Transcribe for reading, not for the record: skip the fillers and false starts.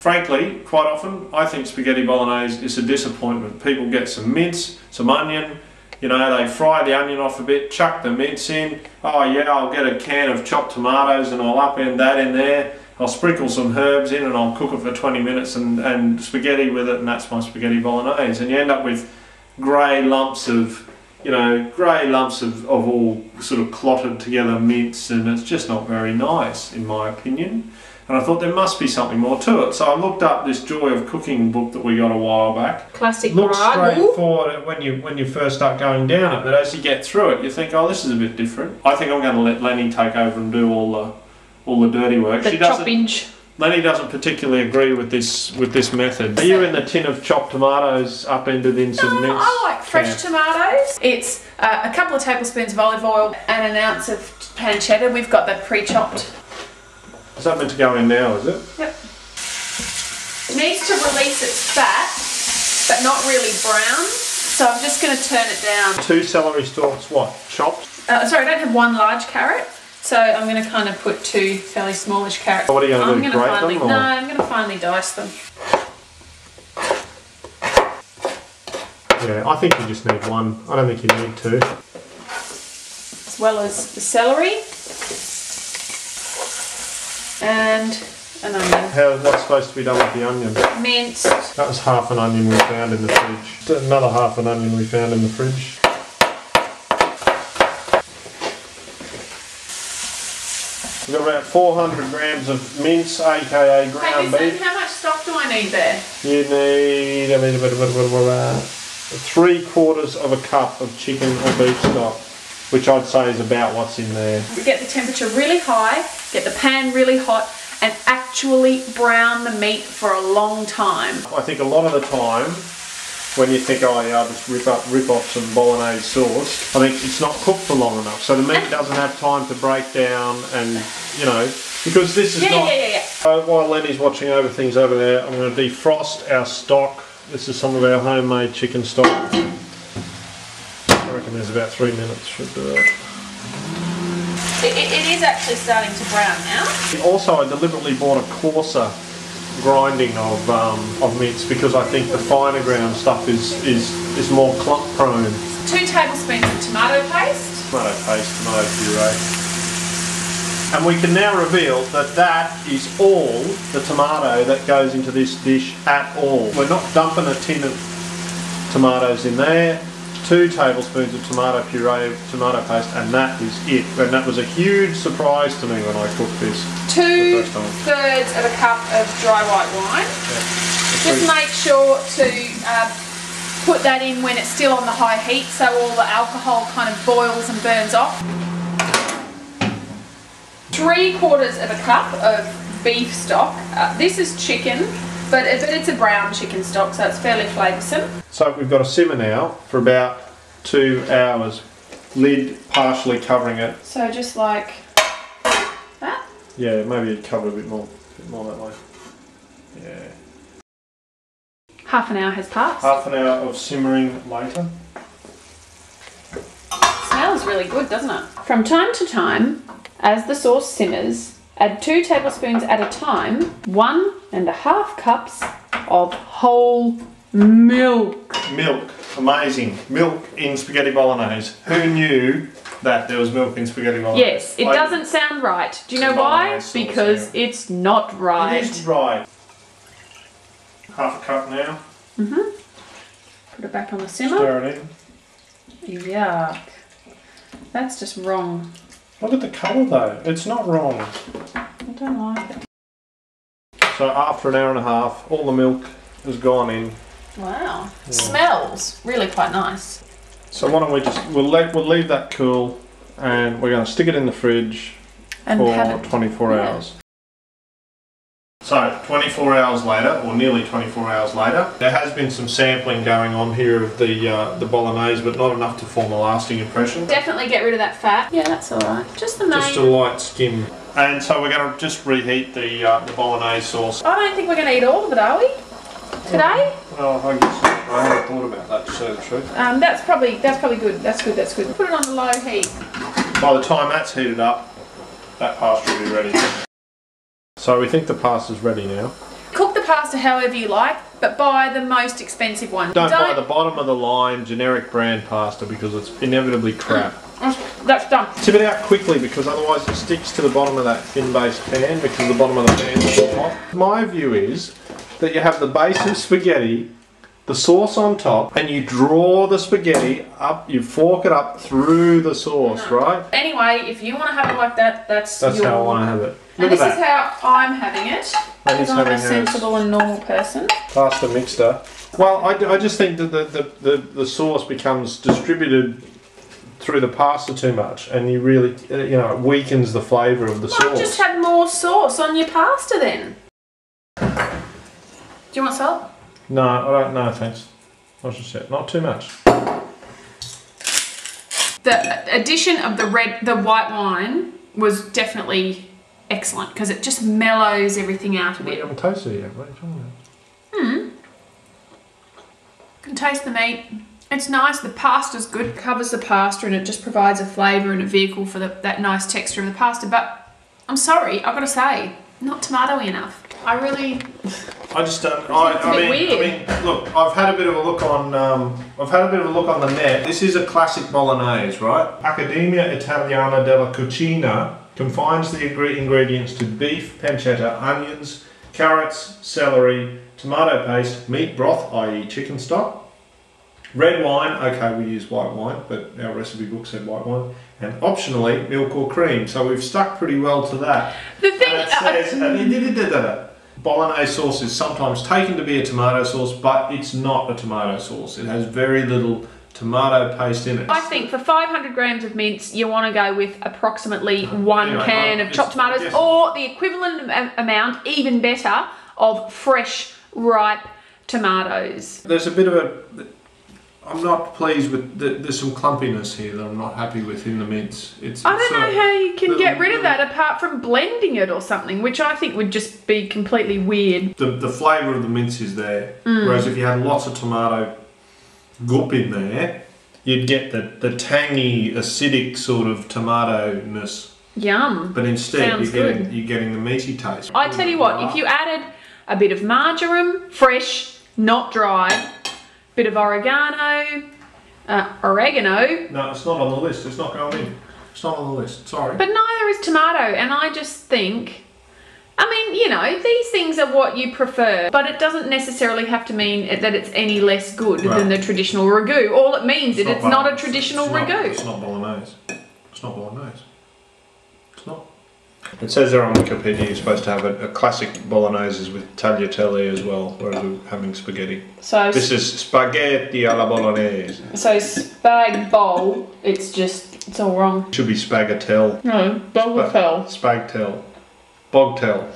Frankly, quite often, I think spaghetti bolognese is a disappointment. People get some mince, some onion, you know, they fry the onion off a bit, chuck the mince in. Oh yeah, I'll get a can of chopped tomatoes and I'll upend that in there. I'll sprinkle some herbs in and I'll cook it for 20 minutes and spaghetti with it, and that's my spaghetti bolognese. And you end up with grey lumps of, you know, of all sort of clotted together mince, and it's just not very nice in my opinion. And I thought there must be something more to it. So I looked up this Joy of Cooking book that we got a while back. Classic ragu. Looks straightforward when you first start going down it, but as you get through it, you think, oh, this is a bit different. I think I'm going to let Lenny take over and do all the dirty work. Lenny doesn't particularly agree with this method. Are you in the tin of chopped tomatoes upended in some mince? I like fresh tomatoes. It's a couple of tablespoons of olive oil and an ounce of pancetta. We've got that pre-chopped. Is that meant to go in now, is it? Yep. It needs to release its fat, but not really brown. So I'm just going to turn it down. 2 celery stalks, what? Chopped? Sorry, I don't have 1 large carrot. So I'm going to kind of put 2 fairly smallish carrots. What are you going to do, grate them? Or? No, I'm going to finely dice them. Yeah, I think you just need 1. I don't think you need 2. As well as the celery. And an onion. What's supposed to be done with the onion? Minced. That was half an onion we found in the fridge. Another half an onion we found in the fridge. We've got about 400 grams of mince, aka ground beef. How much stock do I need there? You need 3/4 of a cup of chicken or beef stock, which I'd say is about what's in there. We get the temperature really high, get the pan really hot, and actually brown the meat for a long time. I think a lot of the time, when you think, oh yeah, I'll just rip off some bolognese sauce, I think it's not cooked for long enough. So the meat doesn't have time to break down and, you know, because this is not... While Lenny's watching over things over there, I'm going to defrost our stock. This is some of our homemade chicken stock. I reckon there's about 3 minutes should do it. It is actually starting to brown now. Also, I deliberately bought a coarser grinding of mince because I think the finer ground stuff is more clump prone. 2 tablespoons of tomato paste. Tomato puree. And we can now reveal that that is all the tomato that goes into this dish at all. We're not dumping a tin of tomatoes in there. 2 tablespoons of tomato puree, tomato paste, and that is it. And that was a huge surprise to me when I cooked this. 2/3 of a cup of dry white wine. Yeah. Just make sure to put that in when it's still on the high heat so all the alcohol kind of boils and burns off. 3/4 of a cup of beef stock. This is chicken. But it's a brown chicken stock, so it's fairly flavoursome. So we've got a simmer now for about 2 hours, lid partially covering it. So just like that? Yeah, maybe you'd cover a bit more that way. Yeah. Half an hour has passed. Half an hour of simmering later. Smells really good, doesn't it? From time to time, as the sauce simmers, add 2 tablespoons at a time, 1.5 cups of whole milk. Milk, amazing. Milk in spaghetti bolognese. Who knew that there was milk in spaghetti bolognese? Yes, it doesn't sound right. Do you know why? Because it's not right. It is right. Half a cup now. Put it back on the simmer. Stir it in. Yuck. That's just wrong. Look at the colour though, it's not wrong. I don't like it. So after an hour and a half, all the milk has gone in. Wow, yeah. Smells really quite nice. So why don't we we'll leave that cool, and we're going to stick it in the fridge and for 24 hours. So 24 hours later, or nearly 24 hours later, there has been some sampling going on here of the bolognese, but not enough to form a lasting impression. Definitely get rid of that fat. Yeah, that's all right. Just the main. Just a light skim. And so we're going to just reheat the bolognese sauce. I don't think we're going to eat all of it, are we? Today? Well, I guess I haven't thought about that, to say the truth. That's probably good. That's good. Put it on the low heat. By the time that's heated up, that pasta will be ready. So we think the pasta's ready now. Cook the pasta however you like, but buy the most expensive one. Don't buy the bottom of the line generic brand pasta because it's inevitably crap. That's done. Tip it out quickly because otherwise it sticks to the bottom of that thin base pan because the bottom of the pan is hot. My view is that you have the base of spaghetti, the sauce on top, and you draw the spaghetti up, you fork it up through the sauce, right? Anyway, if you want to have it like that, that's how I want to have it. And this is how I'm having it. Because I'm a sensible and normal person. Pasta mixer. Well, I just think that the sauce becomes distributed through the pasta too much, and you really, it weakens the flavour of the sauce. Just have more sauce on your pasta then. Do you want salt? No, I don't. No, thanks. I just said not too much. The addition of the white wine was definitely excellent because it just mellows everything out a bit. We haven't tasted it yet. What are you talking about? You can taste the meat. It's nice. The pasta's good. It covers the pasta and it just provides a flavour and a vehicle for that nice texture of the pasta. But I'm sorry, I've got to say, not tomatoey enough. I just don't. I mean, look, I've had a bit of a look on. The net. This is a classic bolognese, right? Accademia Italiana della Cucina confines the ingredients to beef, pancetta, onions, carrots, celery, tomato paste, meat broth, i.e. chicken stock, red wine. Okay, we use white wine, but our recipe book said white wine, and optionally milk or cream. So we've stuck pretty well to that. The thing and it says, Bolognese sauce is sometimes taken to be a tomato sauce, but it's not a tomato sauce. It has very little tomato paste in it. I think for 500 grams of mince, you want to go with approximately one can of chopped tomatoes, or the equivalent amount, even better, of fresh, ripe tomatoes. There's a bit of a... I'm not pleased with... There's some clumpiness here that I'm not happy with in the mince. I don't know how you can get rid of that apart from blending it or something, which I think would just be completely weird. The flavour of the mince is there, whereas if you had lots of tomato goop in there, you'd get the tangy, acidic sort of tomato-ness. Yum. But instead you're getting the meaty taste. I tell you what, if you added a bit of marjoram, fresh, not dry, bit of oregano. No, it's not on the list. It's not going in. It's not on the list. Sorry. But neither is tomato, and I just think, I mean, these things are what you prefer, but it doesn't necessarily have to mean that it's any less good than the traditional ragu. All it means is it's not a traditional ragu. It's not bolognese. It's not bolognese. It's not. It says there on Wikipedia you're supposed to have a classic bolognese with tagliatelle as well, whereas we're having spaghetti. So this is spaghetti alla bolognese. So spag bowl, it's all wrong. It should be spaghettelle. No, bogtel. Spagtel. Bogtel.